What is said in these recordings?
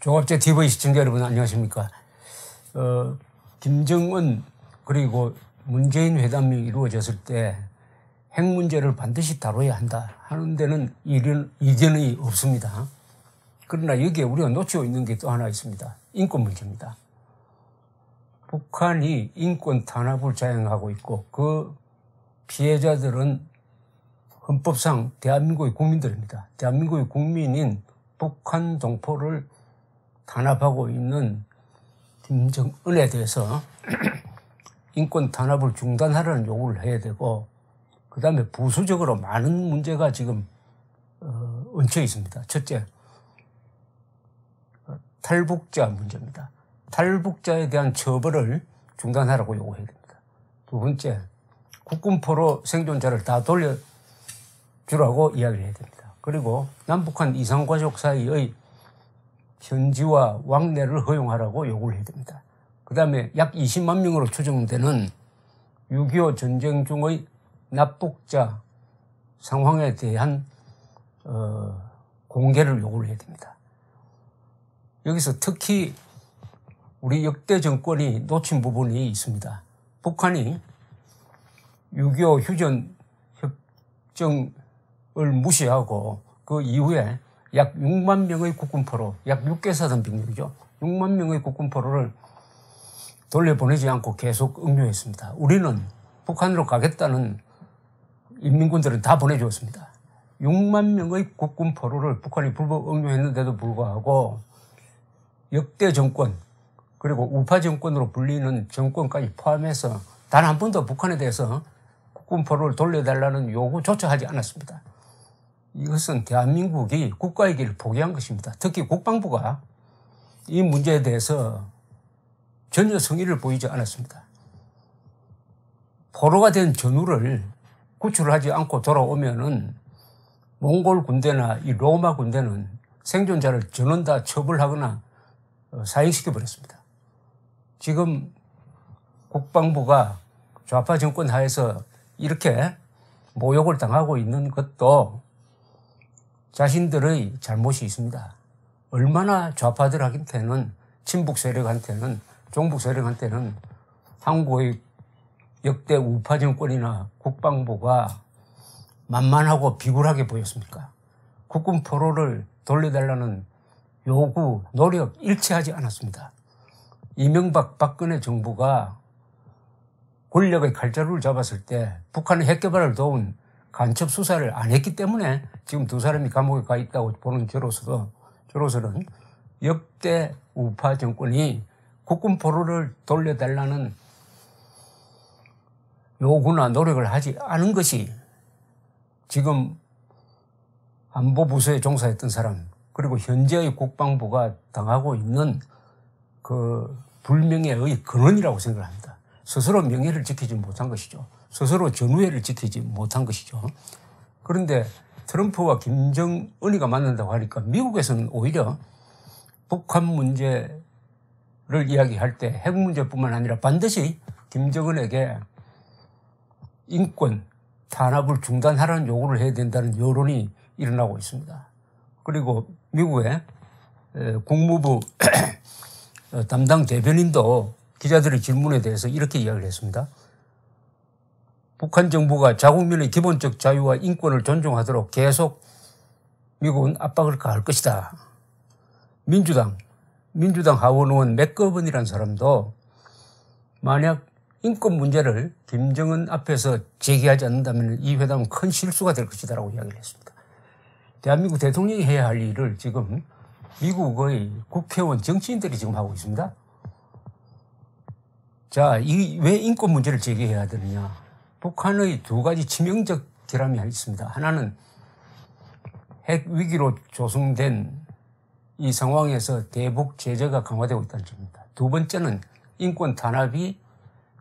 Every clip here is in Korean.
종합제 TV 시청자 여러분 안녕하십니까. 김정은 그리고 문재인 회담이 이루어졌을 때 핵 문제를 반드시 다뤄야 한다 하는 데는 이견이 없습니다. 그러나 여기에 우리가 놓치고 있는 게 또 하나 있습니다. 인권 문제입니다. 북한이 인권 탄압을 자행하고 있고 그 피해자들은 헌법상 대한민국의 국민들입니다. 대한민국의 국민인 북한 동포를 탄압하고 있는 김정은에 대해서 인권 탄압을 중단하라는 요구를 해야 되고, 그 다음에 부수적으로 많은 문제가 지금 얹혀 있습니다. 첫째, 탈북자 문제입니다. 탈북자에 대한 처벌을 중단하라고 요구해야 됩니다. 두 번째, 국군포로 생존자를 다 돌려주라고 이야기를 해야 됩니다. 그리고 남북한 이산가족 사이의 현지와 왕래를 허용하라고 요구를 해야 됩니다. 그 다음에 약 20만 명으로 추정되는 6.25 전쟁 중의 납북자 상황에 대한 공개를 요구를 해야 됩니다. 여기서 특히 우리 역대 정권이 놓친 부분이 있습니다. 북한이 6.25 휴전 협정을 무시하고 그 이후에 약 6만 명의 국군포로, 약 6개 사단 병력이죠. 6만 명의 국군포로를 돌려보내지 않고 계속 응용했습니다. 우리는 북한으로 가겠다는 인민군들은 다 보내주었습니다. 6만 명의 국군포로를 북한이 불법 응용했는데도 불구하고 역대 정권 그리고 우파 정권으로 불리는 정권까지 포함해서 단 한 번도 북한에 대해서 국군포로를 돌려달라는 요구조차 하지 않았습니다. 이것은 대한민국이 국가의 길을 포기한 것입니다. 특히 국방부가 이 문제에 대해서 전혀 성의를 보이지 않았습니다. 포로가 된 전우를 구출하지 않고 돌아오면은 몽골 군대나 이 로마 군대는 생존자를 전원 다 처벌하거나 사형시켜버렸습니다. 지금 국방부가 좌파 정권 하에서 이렇게 모욕을 당하고 있는 것도 자신들의 잘못이 있습니다. 얼마나 좌파들한테는, 친북 세력한테는, 종북 세력한테는 한국의 역대 우파 정권이나 국방부가 만만하고 비굴하게 보였습니까? 국군 포로를 돌려달라는 요구, 노력 일치하지 않았습니다. 이명박, 박근혜 정부가 권력의 칼자루를 잡았을 때 북한의 핵 개발을 도운 간첩 수사를 안 했기 때문에 지금 두 사람이 감옥에 가 있다고 보는 저로서는 역대 우파 정권이 국군 포로를 돌려달라는 요구나 노력을 하지 않은 것이 지금 안보부서에 종사했던 사람 그리고 현재의 국방부가 당하고 있는 그 불명예의 근원이라고 생각합니다. 스스로 명예를 지키지 못한 것이죠. 스스로 전우회를 지키지 못한 것이죠. 그런데 트럼프와 김정은이가 만난다고 하니까 미국에서는 오히려 북한 문제를 이야기할 때 핵 문제뿐만 아니라 반드시 김정은에게 인권 탄압을 중단하라는 요구를 해야 된다는 여론이 일어나고 있습니다. 그리고 미국의 국무부 담당 대변인도 기자들의 질문에 대해서 이렇게 이야기를 했습니다. 북한 정부가 자국민의 기본적 자유와 인권을 존중하도록 계속 미국은 압박을 가할 것이다. 민주당 하원 의원 맥거번이라는 사람도 만약 인권 문제를 김정은 앞에서 제기하지 않는다면 이 회담은 큰 실수가 될 것이다라고 이야기를 했습니다. 대한민국 대통령이 해야 할 일을 지금 미국의 국회의원 정치인들이 지금 하고 있습니다. 자, 왜 인권 문제를 제기해야 되느냐? 북한의 두 가지 치명적 결함이 있습니다. 하나는 핵 위기로 조성된 이 상황에서 대북 제재가 강화되고 있다는 점입니다. 두 번째는 인권 탄압이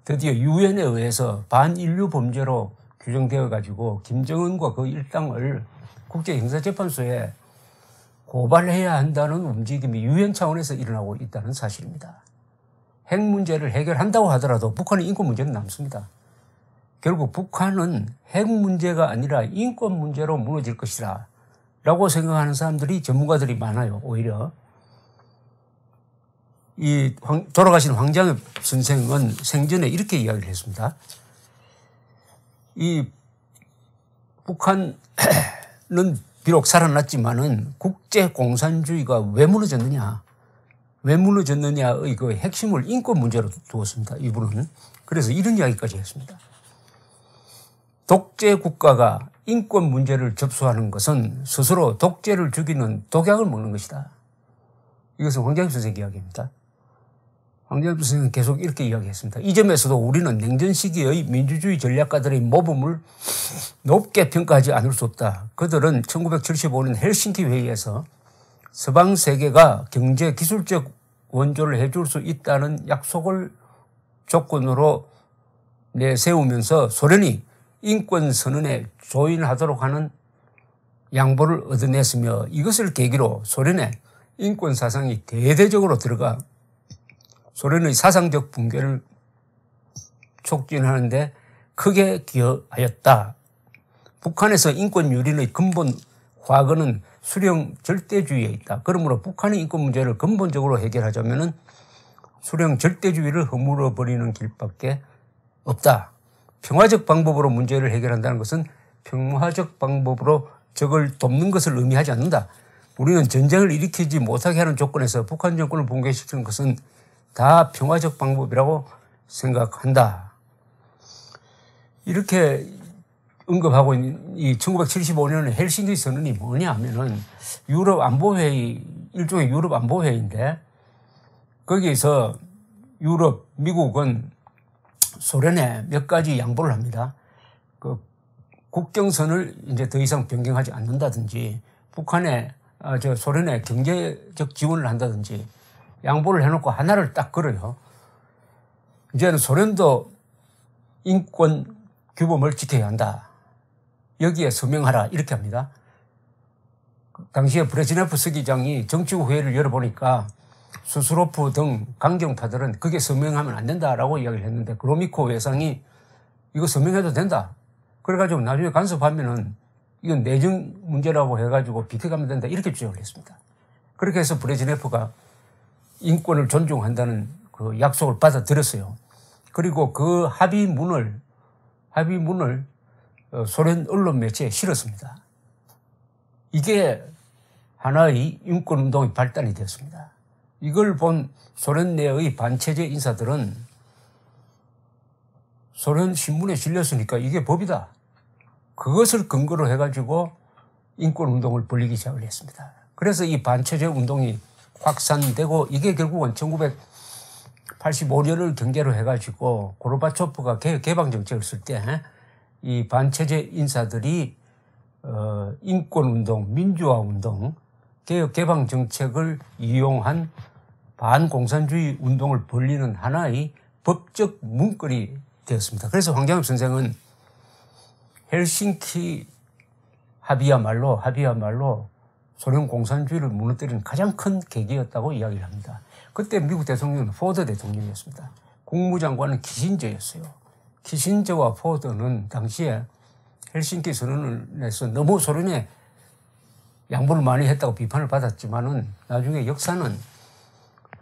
드디어 유엔에 의해서 반인류 범죄로 규정되어 가지고 김정은과 그 일당을 국제형사재판소에 고발해야 한다는 움직임이 유엔 차원에서 일어나고 있다는 사실입니다. 핵 문제를 해결한다고 하더라도 북한의 인권 문제는 남습니다. 결국 북한은 핵 문제가 아니라 인권 문제로 무너질 것이다 라고 생각하는 사람들이 전문가들이 많아요. 오히려 돌아가신 황장엽 선생은 생전에 이렇게 이야기를 했습니다. 이 북한은 비록 살아났지만은 국제 공산주의가 왜 무너졌느냐? 왜 무너졌느냐의 그 핵심을 인권 문제로 두었습니다. 이분은. 그래서 이런 이야기까지 했습니다. 독재 국가가 인권 문제를 접수하는 것은 스스로 독재를 죽이는 독약을 먹는 것이다. 이것은 황장엽 선생 이야기입니다. 황장엽 선생은 계속 이렇게 이야기했습니다. 이 점에서도 우리는 냉전 시기의 민주주의 전략가들의 모범을 높게 평가하지 않을 수 없다. 그들은 1975년 헬싱키 회의에서 서방 세계가 경제 기술적 원조를 해줄 수 있다는 약속을 조건으로 내세우면서 소련이 인권 선언에 조인하도록 하는 양보를 얻어냈으며 이것을 계기로 소련의 인권 사상이 대대적으로 들어가 소련의 사상적 붕괴를 촉진하는데 크게 기여하였다. 북한에서 인권 유린의 근본 화근은 수령 절대주의에 있다. 그러므로 북한의 인권 문제를 근본적으로 해결하자면은 수령 절대주의를 허물어 버리는 길밖에 없다. 평화적 방법으로 문제를 해결한다는 것은 평화적 방법으로 적을 돕는 것을 의미하지 않는다. 우리는 전쟁을 일으키지 못하게 하는 조건에서 북한 정권을 붕괴시키는 것은 다 평화적 방법이라고 생각한다. 이렇게 언급하고 있는 이 1975년 헬싱키 선언이 뭐냐 하면은 유럽 안보회의, 일종의 유럽 안보회의인데 거기에서 유럽, 미국은 소련에 몇 가지 양보를 합니다. 그 국경선을 이제 더 이상 변경하지 않는다든지 북한에, 소련에 경제적 지원을 한다든지 양보를 해놓고 하나를 딱 걸어요. 이제는 소련도 인권 규범을 지켜야 한다. 여기에 서명하라. 이렇게 합니다. 당시에 브레즈네프 서기장이 정치국 회의를 열어보니까 수스로프 등 강경파들은 그게 서명하면 안 된다라고 이야기를 했는데 그로미코 외상이 이거 서명해도 된다. 그래가지고 나중에 간섭하면은 이건 내정 문제라고 해가지고 비켜가면 된다. 이렇게 주장을 했습니다. 그렇게 해서 브레즈네프가 인권을 존중한다는 그 약속을 받아들였어요. 그리고 그 합의문을 소련 언론 매체에 실었습니다. 이게 하나의 인권운동의 발단이 되었습니다. 이걸 본 소련 내의 반체제 인사들은 소련 신문에 실렸으니까 이게 법이다. 그것을 근거로 해가지고 인권운동을 벌이기 시작을 했습니다. 그래서 이 반체제 운동이 확산되고 이게 결국은 1985년을 경계로 해가지고 고르바초프가 개방정책을 쓸 때 이 반체제 인사들이 인권운동, 민주화운동, 개방정책을 이용한 반공산주의 운동을 벌리는 하나의 법적 문거리 되었습니다. 그래서 황장엽 선생은 헬싱키 합의야말로 소련 공산주의를 무너뜨리는 가장 큰 계기였다고 이야기를 합니다. 그때 미국 대통령은 포드 대통령이었습니다. 국무장관은 키신저였어요. 키신저와 포드는 당시에 헬싱키 선언을 내서 너무 소련에 양보를 많이 했다고 비판을 받았지만은 나중에 역사는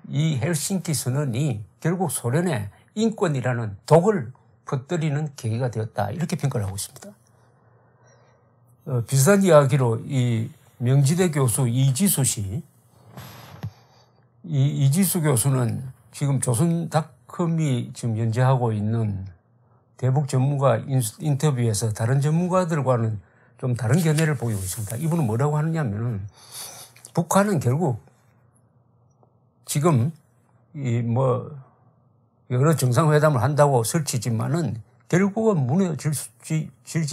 이 헬싱키 선언이 결국 소련에 인권이라는 독을 퍼뜨리는 계기가 되었다. 이렇게 평가를 하고 있습니다. 비슷한 이야기로 이 명지대 교수 이지수 씨, 이 이지수 교수는 지금 조선닷컴이 지금 연재하고 있는 대북 전문가 인터뷰에서 다른 전문가들과는 좀 다른 견해를 보이고 있습니다. 이분은 뭐라고 하느냐면은 북한은 결국 지금 여러 정상회담을 한다고 설치지만은 결국은 무너질지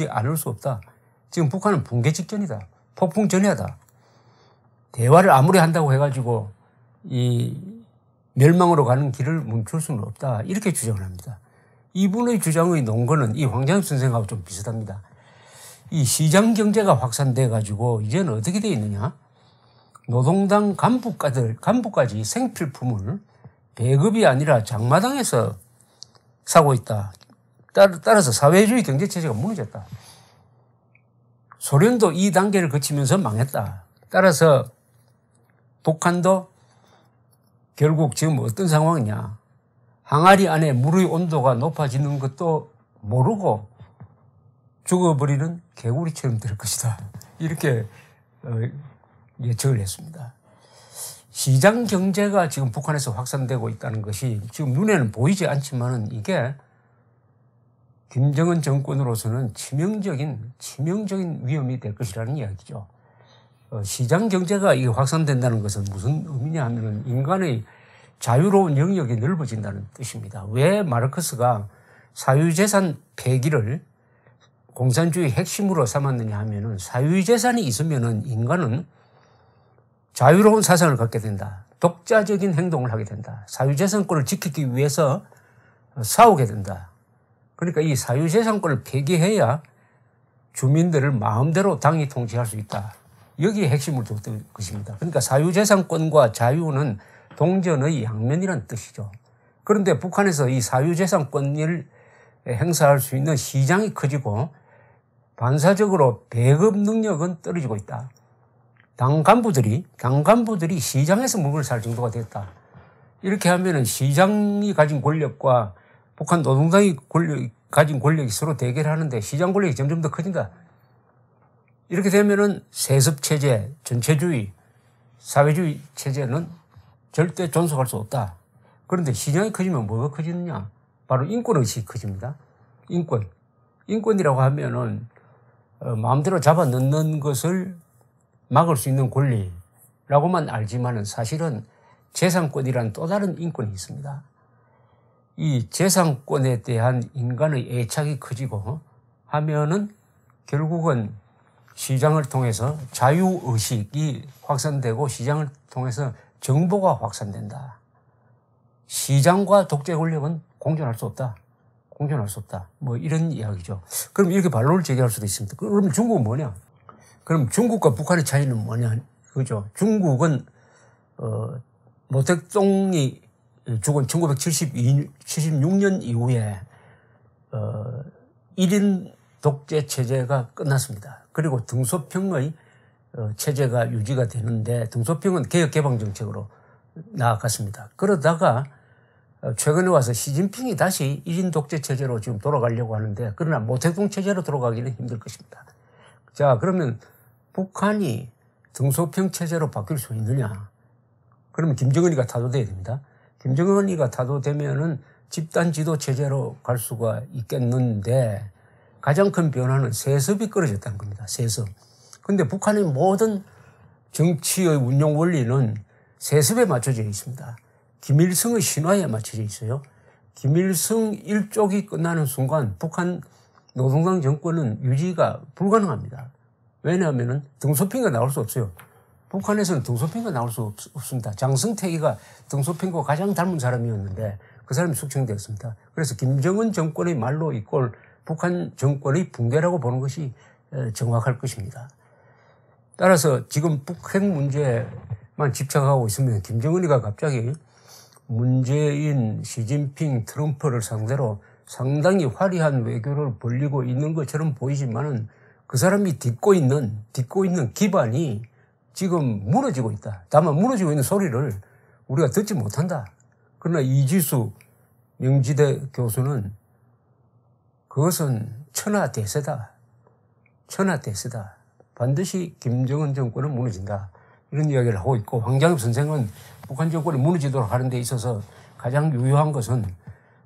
않을 수 없다. 지금 북한은 붕괴 직전이다. 폭풍 전야다. 대화를 아무리 한다고 해가지고 이 멸망으로 가는 길을 멈출 수는 없다. 이렇게 주장을 합니다. 이분의 주장의 논거는 이 황장엽 선생하고 좀 비슷합니다. 이 시장 경제가 확산돼 가지고 이제는 어떻게 되어 있느냐? 노동당 간부까지 생필품을 배급이 아니라 장마당에서 사고 있다. 따라서 사회주의 경제체제가 무너졌다. 소련도 이 단계를 거치면서 망했다. 따라서 북한도 결국 지금 어떤 상황이냐. 항아리 안에 물의 온도가 높아지는 것도 모르고 죽어버리는 개구리처럼 될 것이다. 이렇게 예측을 했습니다. 시장 경제가 지금 북한에서 확산되고 있다는 것이 지금 눈에는 보이지 않지만은 이게 김정은 정권으로서는 치명적인 위험이 될 것이라는 이야기죠. 시장 경제가 이게 확산된다는 것은 무슨 의미냐 하면은 인간의 자유로운 영역이 넓어진다는 뜻입니다. 왜 마르크스가 사유재산 폐기를 공산주의 핵심으로 삼았느냐 하면은 사유재산이 있으면은 인간은 자유로운 사상을 갖게 된다. 독자적인 행동을 하게 된다. 사유재산권을 지키기 위해서 싸우게 된다. 그러니까 이 사유재산권을 폐기해야 주민들을 마음대로 당이 통치할 수 있다. 여기에 핵심을 뒀던 것입니다. 그러니까 사유재산권과 자유는 동전의 양면이라는 뜻이죠. 그런데 북한에서 이 사유재산권을 행사할 수 있는 시장이 커지고 반사적으로 배급 능력은 떨어지고 있다. 당 간부들이 시장에서 물건을 살 정도가 됐다. 이렇게 하면은 시장이 가진 권력과 북한 노동당이 가진 권력이 서로 대결하는데 시장 권력이 점점 더 커진다. 이렇게 되면은 세습체제, 전체주의, 사회주의 체제는 절대 존속할 수 없다. 그런데 시장이 커지면 뭐가 커지느냐? 바로 인권의식이 커집니다. 인권이라고 하면은 마음대로 잡아 넣는 것을 막을 수 있는 권리라고만 알지만은 사실은 재산권이란 또 다른 인권이 있습니다. 이 재산권에 대한 인간의 애착이 커지고 하면은 결국은 시장을 통해서 자유의식이 확산되고 시장을 통해서 정보가 확산된다. 시장과 독재 권력은 공존할 수 없다. 뭐 이런 이야기죠. 그럼 이렇게 반론을 제기할 수도 있습니다. 그럼 중국은 뭐냐? 그럼 중국과 북한의 차이는 뭐냐? 그죠? 중국은 모택동이 죽은 1976년 이후에 1인 독재 체제가 끝났습니다. 그리고 등소평의 체제가 유지가 되는데 등소평은 개혁개방 정책으로 나아갔습니다. 그러다가 최근에 와서 시진핑이 다시 1인 독재 체제로 지금 돌아가려고 하는데 그러나 모택동 체제로 돌아가기는 힘들 것입니다. 자, 그러면 북한이 등소평 체제로 바뀔 수 있느냐? 그러면 김정은이가 타도돼야 됩니다. 김정은이가 타도되면은 집단 지도 체제로 갈 수가 있겠는데 가장 큰 변화는 세습이 끊어졌다는 겁니다. 세습. 근데 북한의 모든 정치의 운영 원리는 세습에 맞춰져 있습니다. 김일성의 신화에 맞춰져 있어요. 김일성 일족이 끝나는 순간 북한 노동당 정권은 유지가 불가능합니다. 왜냐하면 등소평가 나올 수 없어요. 북한에서는 등소평가 나올 수 없습니다. 장성택이가 등소평과 가장 닮은 사람이었는데 그 사람이 숙청되었습니다. 그래서 김정은 정권의 말로 이꼴 북한 정권의 붕괴라고 보는 것이 정확할 것입니다. 따라서 지금 북핵 문제만 집착하고 있으면 김정은이가 갑자기 문재인, 시진핑, 트럼프를 상대로 상당히 화려한 외교를 벌이고 있는 것처럼 보이지만은 그 사람이 딛고 있는 기반이 지금 무너지고 있다. 다만 무너지고 있는 소리를 우리가 듣지 못한다. 그러나 이지수 명지대 교수는 그것은 천하대세다. 반드시 김정은 정권은 무너진다. 이런 이야기를 하고 있고 황장엽 선생은 북한 정권이 무너지도록 하는 데 있어서 가장 유효한 것은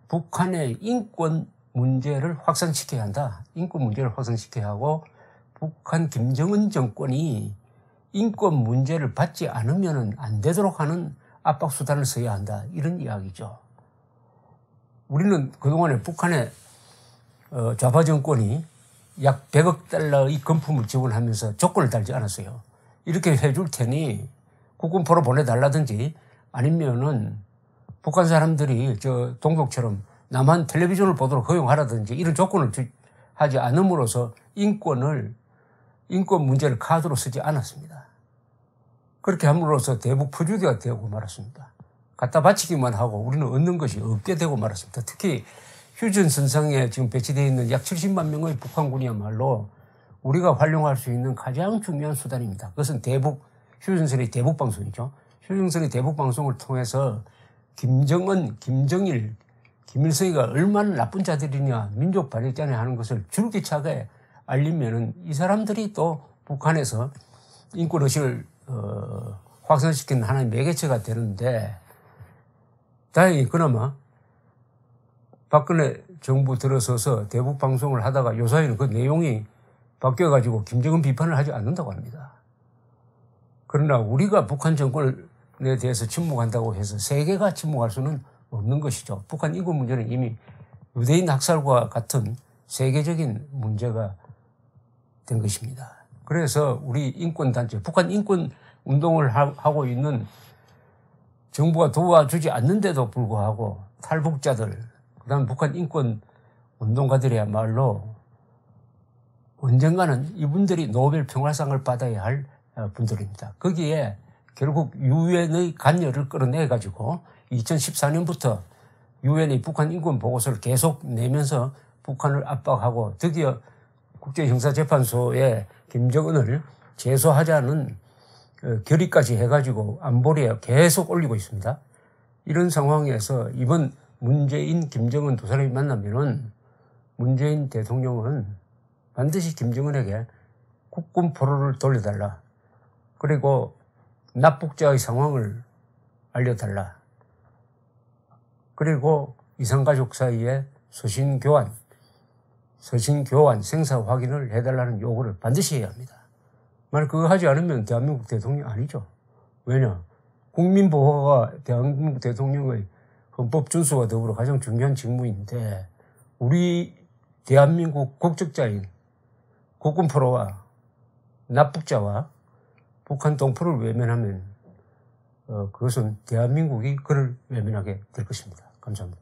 북한의 인권 문제를 확산시켜야 한다. 인권 문제를 확산시켜야 하고 북한 김정은 정권이 인권 문제를 받지 않으면 안 되도록 하는 압박 수단을 써야 한다. 이런 이야기죠. 우리는 그동안에 북한의 좌파 정권이 약 100억 달러의 금품을 지원하면서 조건을 달지 않았어요. 이렇게 해줄 테니 국군포로 보내달라든지 아니면은 북한 사람들이 저 동독처럼 남한 텔레비전을 보도록 허용하라든지 이런 조건을 하지 않음으로써 인권 문제를 카드로 쓰지 않았습니다. 그렇게 함으로써 대북 퍼주기가 되고 말았습니다. 갖다 바치기만 하고 우리는 얻는 것이 없게 되고 말았습니다. 특히 휴전 선상에 지금 배치되어 있는 약 70만 명의 북한군이야말로 우리가 활용할 수 있는 가장 중요한 수단입니다. 그것은 휴전선의 대북 방송이죠. 최경선이 대북방송을 통해서 김정은, 김정일, 김일성이가 얼마나 나쁜 자들이냐, 민족 반역자냐 하는 것을 줄기차게 알리면은 이 사람들이 또 북한에서 인권의식을 확산시키는 하나의 매개체가 되는데, 다행히 그나마 박근혜 정부 들어서서 대북 방송을 하다가 요사이는 그 내용이 바뀌어가지고 김정은 비판을 하지 않는다고 합니다. 그러나 우리가 북한 정권에 대해서 침묵한다고 해서 세계가 침묵할 수는 없는 것이죠. 북한 인권 문제는 이미 유대인 학살과 같은 세계적인 문제가 된 것입니다. 그래서 우리 인권단체, 북한 인권 운동을 하고 있는 정부가 도와주지 않는데도 불구하고 탈북자들, 그다음 북한 인권 운동가들이야말로 언젠가는 이분들이 노벨 평화상을 받아야 할 분들입니다. 거기에 결국 유엔의 관여를 끌어내가지고 2014년부터 유엔이 북한 인권 보고서를 계속 내면서 북한을 압박하고 드디어 국제형사재판소에 김정은을 제소하자는 결의까지 해가지고 안보리에 계속 올리고 있습니다. 이런 상황에서 이번 문재인, 김정은 두 사람이 만나면은 문재인 대통령은 반드시 김정은에게 국군 포로를 돌려달라. 그리고 납북자의 상황을 알려달라. 그리고 이산가족 사이에 서신교환, 생사 확인을 해달라는 요구를 반드시 해야 합니다. 만약 그거 하지 않으면 대한민국 대통령 아니죠. 왜냐? 국민보호가 대한민국 대통령의 헌법 준수와 더불어 가장 중요한 직무인데, 우리 대한민국 국적자인 국군 포로와 납북자와 북한 동포를 외면하면 그것은 대한민국이 그를 외면하게 될 것입니다. 감사합니다.